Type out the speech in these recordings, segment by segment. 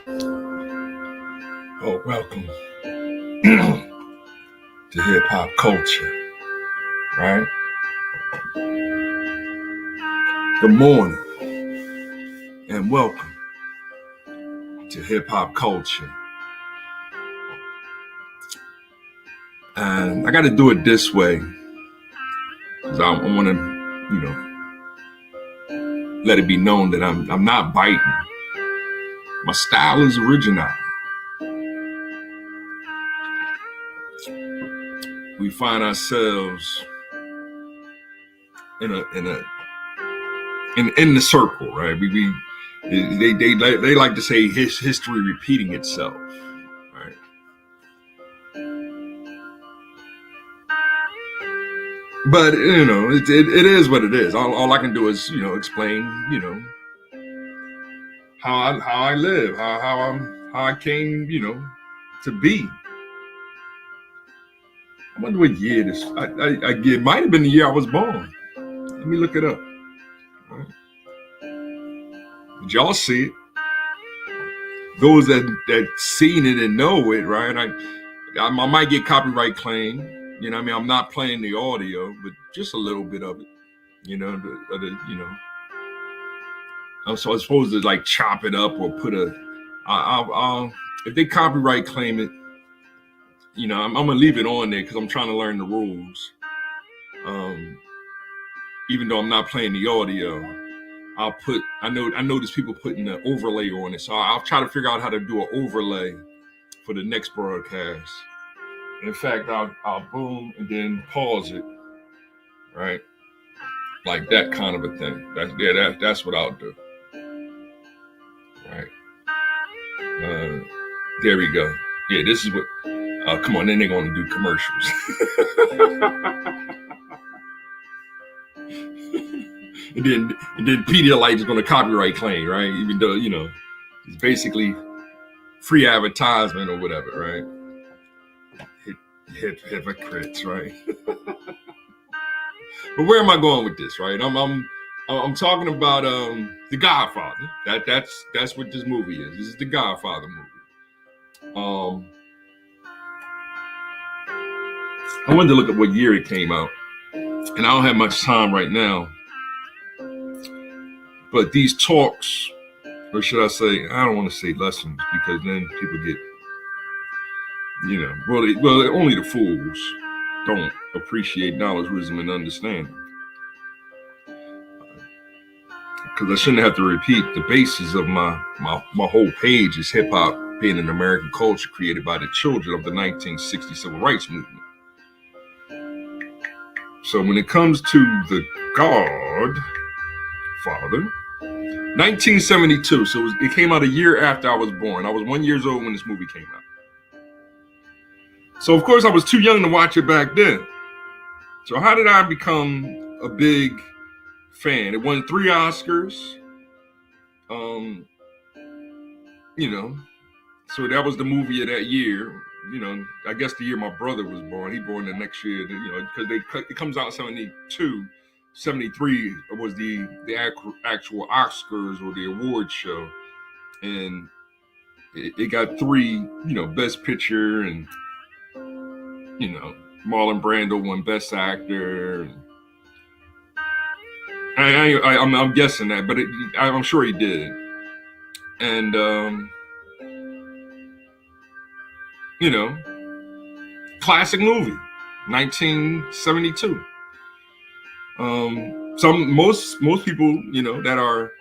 Oh, welcome to hip hop culture, right? Good morning and welcome to hip hop culture. And I got to do it this way because I want to, let it be known that I'm not biting. My style is original. We find ourselves in the circle, right? They like to say history repeating itself, right? But it is what it is. All I can do is explain how I live, how I came to be. I wonder what year this. It might have been the year I was born. Let me look it up. Right. Did y'all see it? Those that seen it and know it, right? I might get copyright claim. You know what I mean? I'm not playing the audio, but just a little bit of it. So I'm supposed to like chop it up or put I'll if they copyright claim it, I'm gonna leave it on there because I'm trying to learn the rules. Even though I'm not playing the audio, I notice people putting the overlay on it, so I'll try to figure out how to do an overlay for the next broadcast. In fact, I'll boom and then pause it, right, like that kind of a thing. That's what I'll do, right. There we go. Yeah, this is what. Come on, then they're gonna do commercials. and then Pedialyte is gonna copyright claim, right? Even though it's basically free advertisement or whatever, right? Hypocrites, right? But where am I going with this, right? I'm talking about the Godfather. That's what this movie is. This is the Godfather movie. I wanted to look at what year it came out, and I don't have much time right now. But these talks, or should I say, I don't want to say lessons because then people get, only the fools don't appreciate knowledge, wisdom, and understanding. Because I shouldn't have to repeat the basis of my whole page is hip hop being an American culture created by the children of the 1960 civil rights movement. So when it comes to the Godfather, 1972, so it came out a year after I was born. I was 1 year old when this movie came out. So of course I was too young to watch it back then. So how did I become a big fan? It won 3 Oscars. So that was the movie of that year. I guess the year my brother was born. He born the next year, because it comes out in 72. 73 was the actual Oscars or the award show. And it got 3, Best Picture, and, Marlon Brando won Best Actor. I'm guessing that, but I'm sure he did. And, classic movie, 1972. Most people, that are,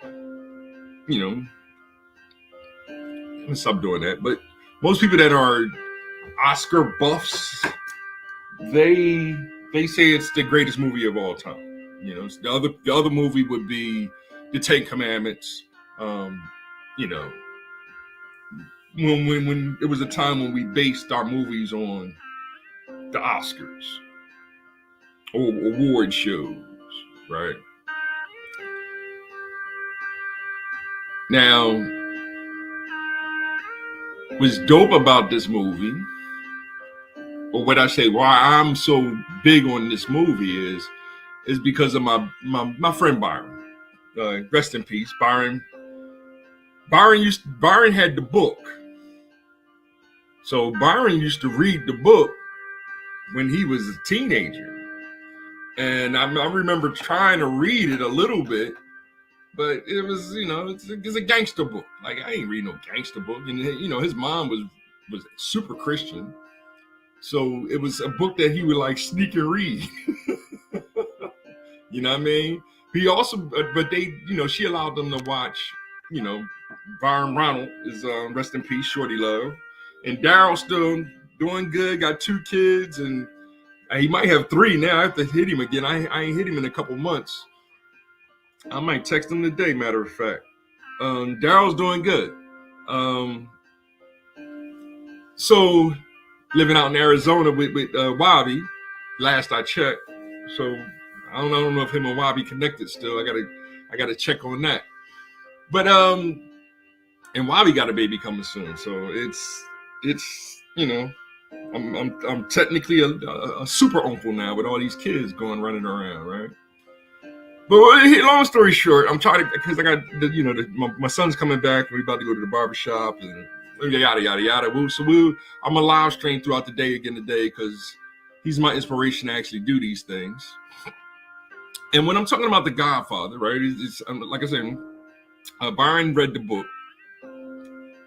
let's stop doing that. But most people that are Oscar buffs, they say it's the greatest movie of all time. The other movie would be the 10 Commandments. When it was a time when we based our movies on the Oscars or award shows, right? Now, what's dope about this movie, or what I say, why I'm so big on this movie is because of my friend Byron. Rest in peace, Byron. Byron had the book. So Byron used to read the book when he was a teenager. And I remember trying to read it a little bit, but it was, it's a gangster book. Like, I ain't reading no gangster book. And, his mom was super Christian. So it was a book that he would like sneak and read. You know what I mean? He also, but they, she allowed them to watch, Byron Ronald is rest in peace, Shorty Love. And Daryl's still doing good, got 2 kids, and he might have 3 now. I have to hit him again. I ain't hit him in a couple months. I might text him today, matter of fact. Daryl's doing good. So living out in Arizona with Wabi, last I checked. So I don't know if him and Wabi connected still. I gotta check on that. But and Wabi got a baby coming soon. So it's I'm technically a super uncle now with all these kids running around, right? But long story short, I'm trying to, because I got my son's coming back and we're about to go to the barbershop and yada yada yada. I'm a live stream throughout the day again today because he's my inspiration to actually do these things. And when I'm talking about the Godfather, right? It's like I said, Byron read the book.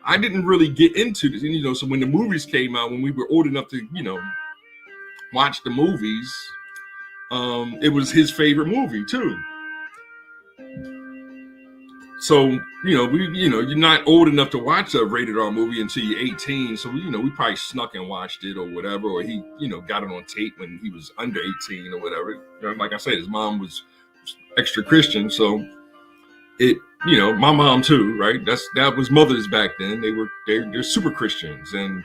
I didn't really get into this, so when the movies came out, when we were old enough to, watch the movies, it was his favorite movie too. So, you're not old enough to watch a rated R movie until you're 18. So, we probably snuck and watched it or whatever, or he, got it on tape when he was under 18 or whatever. Like I said, his mom was extra Christian. So my mom too, right? That was mothers back then. They're super Christians. And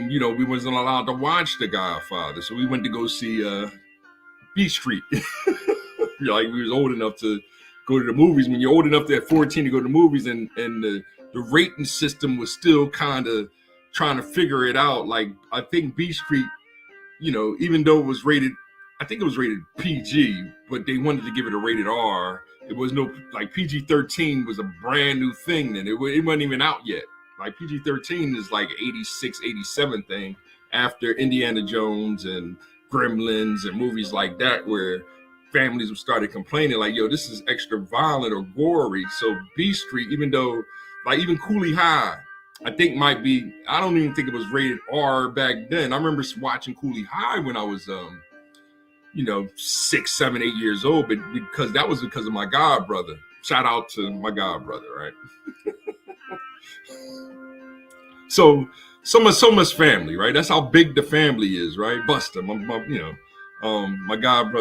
we wasn't allowed to watch The Godfather. So we went to go see Beat Street. Like we was old enough to go to the movies. When you're old enough at 14 to go to the movies, and the rating system was still kind of trying to figure it out. Like I think Beat Street, even though it was rated, I think it was rated PG, but they wanted to give it a rated R. It was no, like PG-13 was a brand new thing then. It wasn't even out yet. Like PG-13 is like 86, 87 thing after Indiana Jones and Gremlins and movies like that, where families started complaining like, yo, this is extra violent or gory. So B Street, even though, like even Cooley High, I think might be, I don't even think it was rated R back then. I remember watching Cooley High when I was 6, 7, 8 years old, but because of my god brother. Shout out to my god brother, right? So much family, right? That's how big the family is, right? Buster, my god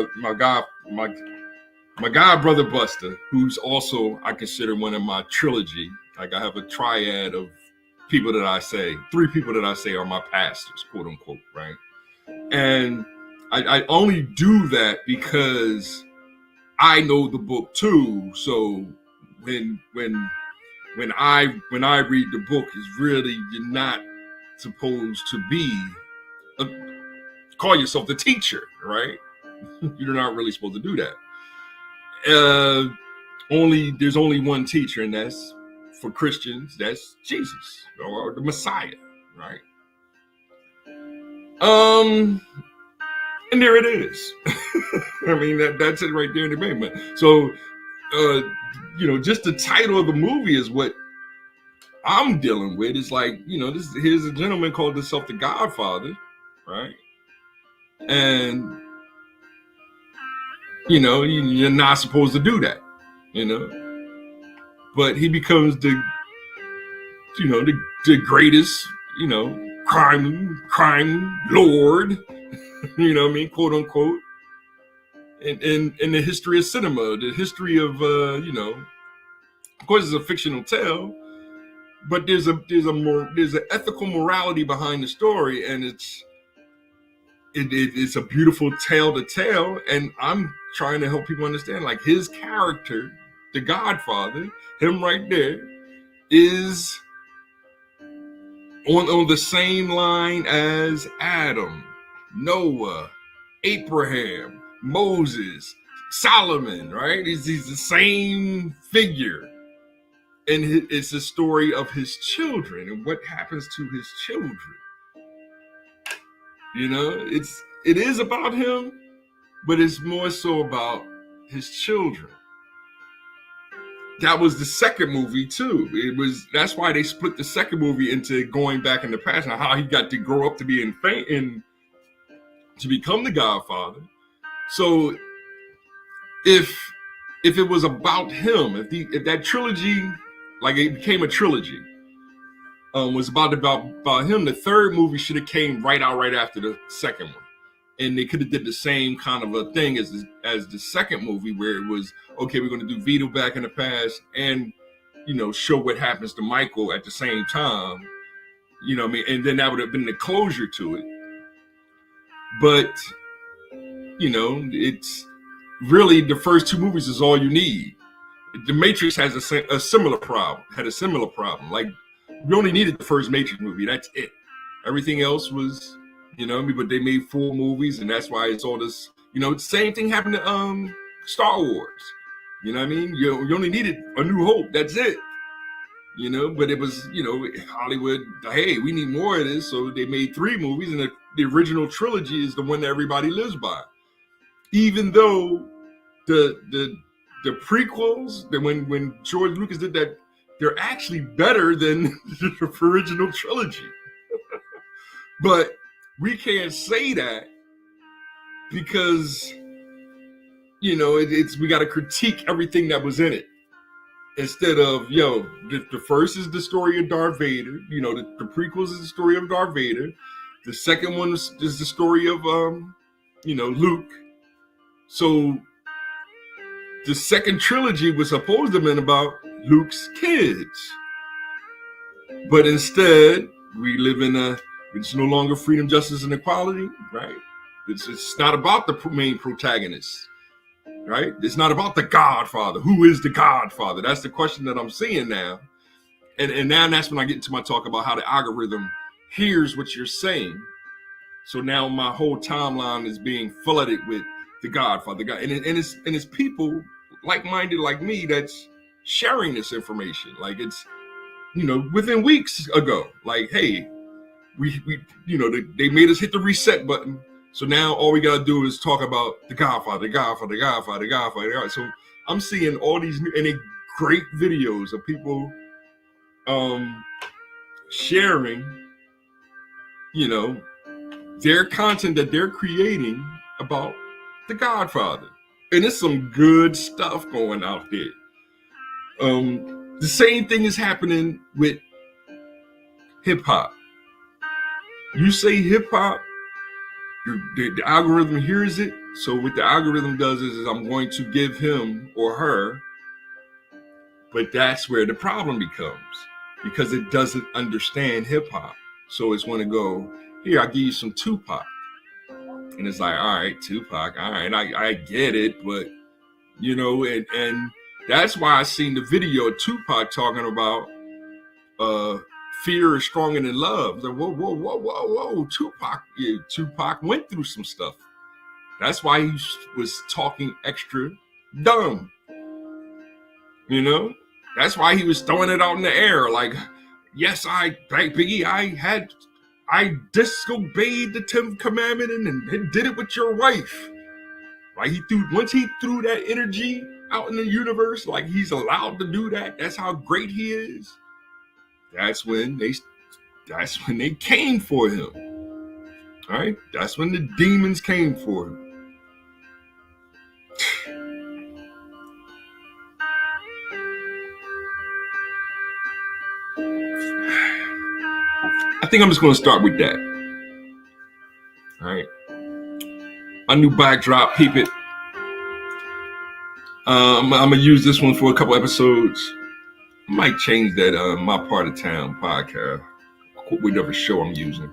brother Buster, who's also I consider one of my trilogy. Like I have a triad of people that I say, 3 people that I say are my pastors, quote unquote, right? And I only do that because I know the book too. So when I read the book, is really, you're not supposed to be call yourself the teacher, right? You're not really supposed to do that. There's only one teacher, and that's for Christians. That's Jesus or the Messiah, right? And there it is. I mean, that's it right there in the amendment. So, just the title of the movie is what I'm dealing with. It's like, here's a gentleman called himself the Godfather, right? And, you're not supposed to do that, But he becomes the greatest, crime lord, quote unquote, in the history of cinema, the history of, of course it's a fictional tale, but there's an ethical morality behind the story, and it's a beautiful tale to tell. And I'm trying to help people understand, like, his character, the Godfather, him right there, is on the same line as Adam, Noah, Abraham, Moses, Solomon, right? He's the same figure. and it's a story of his children and what happens to his children. You know, it is about him, but it's more so about his children. That was the second movie too. That's why they split the second movie into going back in the past and how he got to grow up to be in to become the Godfather. So if it was about him, if that trilogy, like it became a trilogy, was about him, the third movie should have came right after the second one. And they could have did the same kind of a thing as the second movie, where it was, okay, we're going to do Vito back in the past and, you know, show what happens to Michael at the same time. You know what I mean? And then that would have been the closure to it. But, you know, it's really the first two movies is all you need. The Matrix has a similar problem, Like, we only needed the first Matrix movie. That's it. Everything else was... You know what I mean? But they made 4 movies, and that's why it's all this, you know, same thing happened to Star Wars. You know what I mean? You only needed A New Hope. That's it. You know, but it was, you know, Hollywood, hey, we need more of this. So they made 3 movies, and the original trilogy is the one that everybody lives by. Even though the prequels, that when George Lucas did that, they're actually better than the original trilogy. But we can't say that because, you know, we got to critique everything that was in it instead of, the first is the story of Darth Vader. You know, the prequels is the story of Darth Vader. The second one is the story of, Luke. So the second trilogy was supposed to have been about Luke's kids. But instead, we live in it's no longer freedom, justice, and equality, right? It's not about the main protagonist, right? It's not about the Godfather. Who is the Godfather? That's the question that I'm seeing now. And now that's when I get into my talk about how the algorithm hears what you're saying. So now my whole timeline is being flooded with the Godfather. And it's people like-minded like me that's sharing this information. Like, it's, you know, within weeks ago, like, hey, we they made us hit the reset button. So now all we got to do is talk about the Godfather. So I'm seeing all these great videos of people sharing, you know, their content that they're creating about the Godfather. And there's some good stuff going out there. The same thing is happening with hip hop. You say hip hop, the algorithm hears it. So what the algorithm does is I'm going to give him or her, but that's where the problem becomes, because it doesn't understand hip hop. So it's going to go, here, I'll give you some Tupac. And it's like, all right, Tupac, all right, I get it, but, you know, and that's why I seen the video of Tupac talking about fear is stronger than love. Like, whoa. Tupac went through some stuff. That's why he was talking extra dumb. You know? That's why he was throwing it out in the air. Like, yes, Biggie, I disobeyed the 10th commandment and did it with your wife. Right? Once he threw that energy out in the universe, like he's allowed to do that. That's how great he is. That's when they came for him. All right? That's when the demons came for him. I think I'm just going to start with that. All right. My new backdrop, peep it. I'm going to use this one for a couple episodes. I might change that My Part of Town podcast, whatever show I'm using.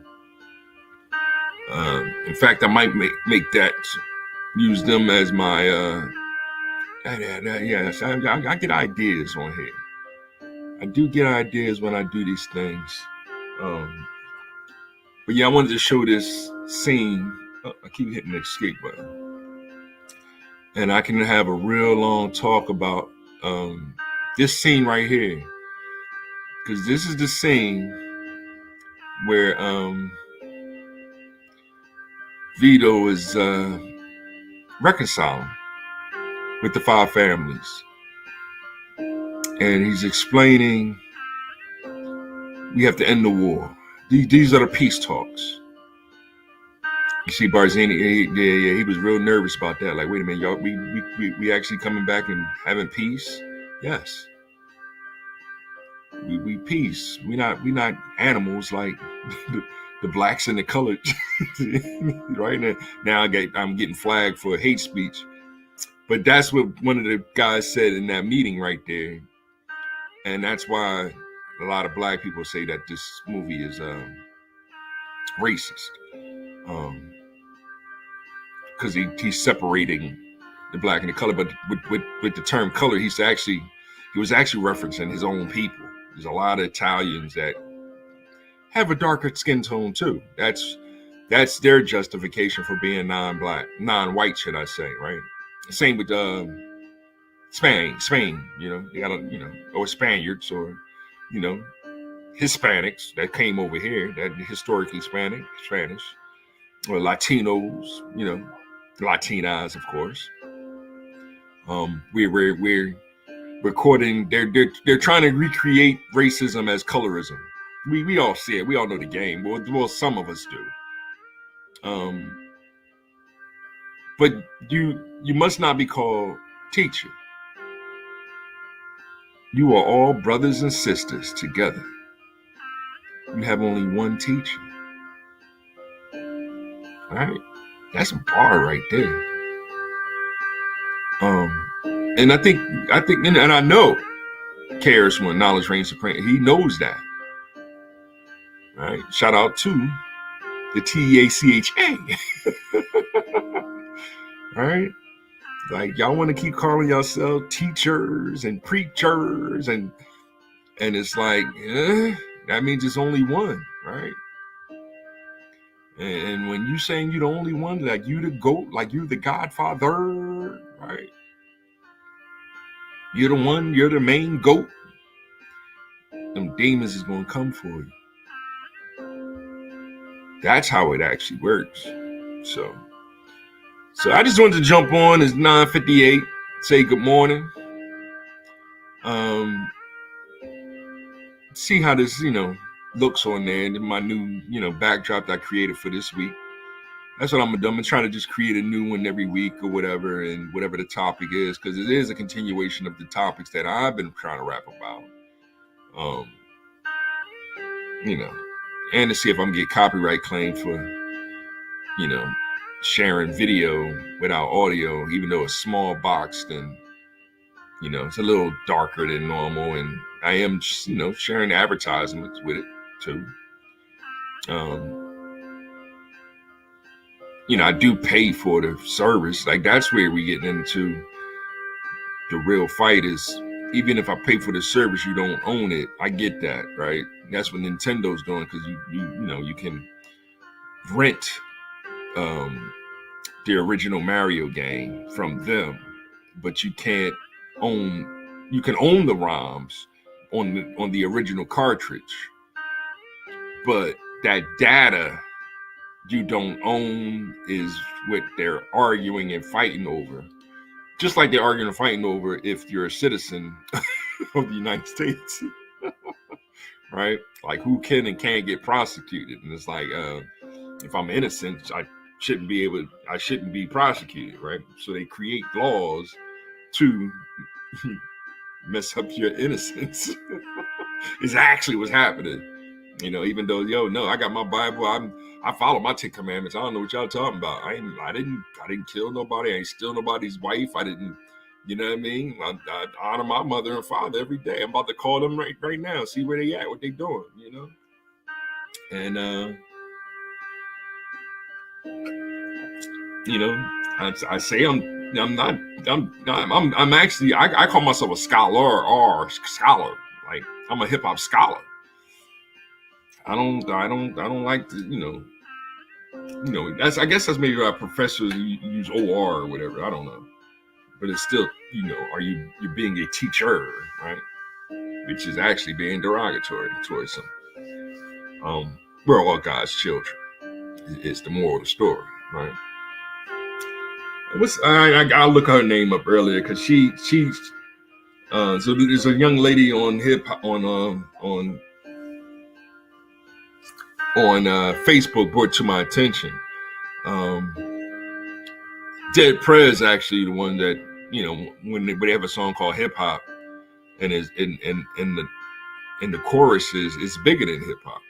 In fact, I might make that, use them as my, yes, I get ideas on here. I do get ideas when I do these things. But yeah, I wanted to show this scene. I keep hitting the escape button. And I can have a real long talk about this scene right here. because this is the scene where Vito is reconciling with the five families, and he's explaining we have to end the war. These are the peace talks. You see, Barzini, he was real nervous about that. Like, wait a minute, y'all, we actually coming back and having peace? Yes, we peace. We not animals like the blacks and the colored. Right now, I'm getting flagged for hate speech, but that's what one of the guys said in that meeting right there, and that's why a lot of black people say that this movie is racist. Because he's separating the black and the color, but with the term color, he was actually referencing his own people. There's a lot of Italians that have a darker skin tone too. That's their justification for being non-white, should I say, right? Same with Spain. They got or Spaniards, or Hispanics that came over here, that historically Spanish, or Latinos, Latinas, of course. We're recording. They're trying to recreate racism as colorism. We all see it. We all know the game. Well, some of us do. But you must not be called teacher. You are all brothers and sisters together. You have only one teacher. All right, that's a bar right there. And I think, and I know cares when knowledge reigns supreme. He knows that. All right. Shout out to the TACHA. All right. Like, y'all want to keep calling yourself teachers and preachers, and it's like, that means it's only one, right? And when you saying you the only one, like you the GOAT, like you the Godfather, right? You're the one, you're the main GOAT. Them demons is gonna come for you. That's how it actually works. So I just wanted to jump on. It's 9:58. Say good morning. See how this, looks on there, and my new, backdrop that I created for this week. That's what I'm gonna do. I'm trying to just create a new one every week or whatever, and whatever the topic is, because it is a continuation of the topics that I've been trying to rap about. And to see if I'm gonna get copyright claim for, sharing video without audio, even though it's small boxed and, it's a little darker than normal, and I am, sharing advertisements with it too. I do pay for the service. Like, that's where we getting into the real fight is, even if I pay for the service, you don't own it. I get that, right? That's what Nintendo's doing, because you can rent the original Mario game from them, but you can't own. You can own the ROMs on the original cartridge, but that data you don't own is what they're arguing and fighting over. Just like they're arguing and fighting over if you're a citizen of the United States, right? Like, who can and can't get prosecuted. And it's like, if I'm innocent, I shouldn't be prosecuted, right? So they create laws to mess up your innocence. It's actually what's happening. Even though, I got my Bible. I follow my 10 commandments. I don't know what y'all talking about. I didn't kill nobody. I ain't steal nobody's wife. I didn't, you know what I mean? I honor my mother and father every day. I'm about to call them right now, see where they at, what they doing, And I say I'm actually, I call myself a scholar or scholar. Like, I'm a hip hop scholar. I don't like to, I guess that's maybe why professors use OR or whatever. I don't know, but it's still, you're being a teacher, right? which is actually being derogatory towards them. We're all God's children. It's the moral of the story, right? I'll look her name up earlier because she's so there's a young lady on hip on Facebook brought to my attention. Dead Prayer is actually the one that, when they have a song called Hip Hop, and is in the chorus is bigger than hip hop,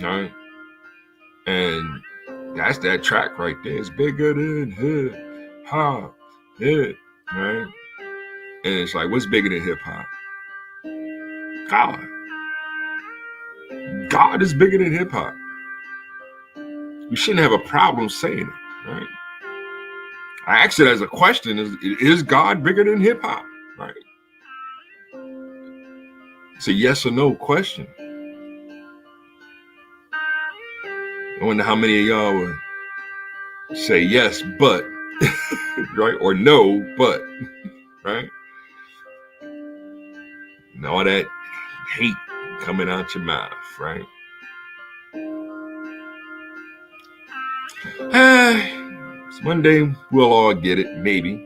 right? And that's that track right there. It's bigger than hip hop, right? And it's like, what's bigger than hip hop? God. God is bigger than hip hop. We shouldn't have a problem saying it, right? I asked it as a question: Is God bigger than hip hop? Right? It's a yes or no question. I wonder how many of y'all would say yes, but right, or no, but right. And all that hate coming out your mouth, right? One day we'll all get it, maybe.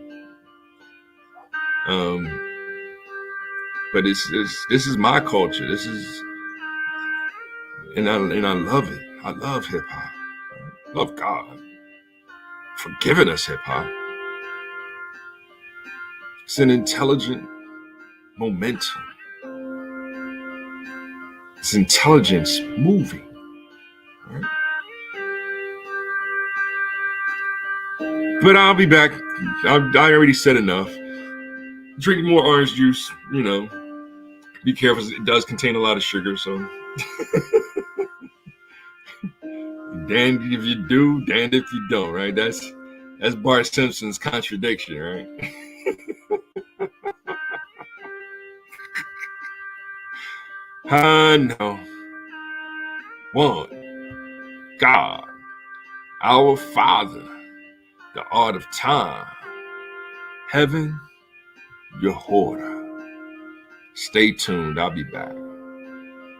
But this is my culture. This is, and I love it. I love hip hop. I love God for giving us hip hop. It's an intelligent momentum. It's intelligence moving. Right? But I'll be back. I already said enough. Drink more orange juice, Be careful, it does contain a lot of sugar, so damned if you do, damned if you don't, right? That's Bart Simpson's contradiction, right? I know. One, God, our Father, the art of time, heaven, your hoarder. Stay tuned. I'll be back.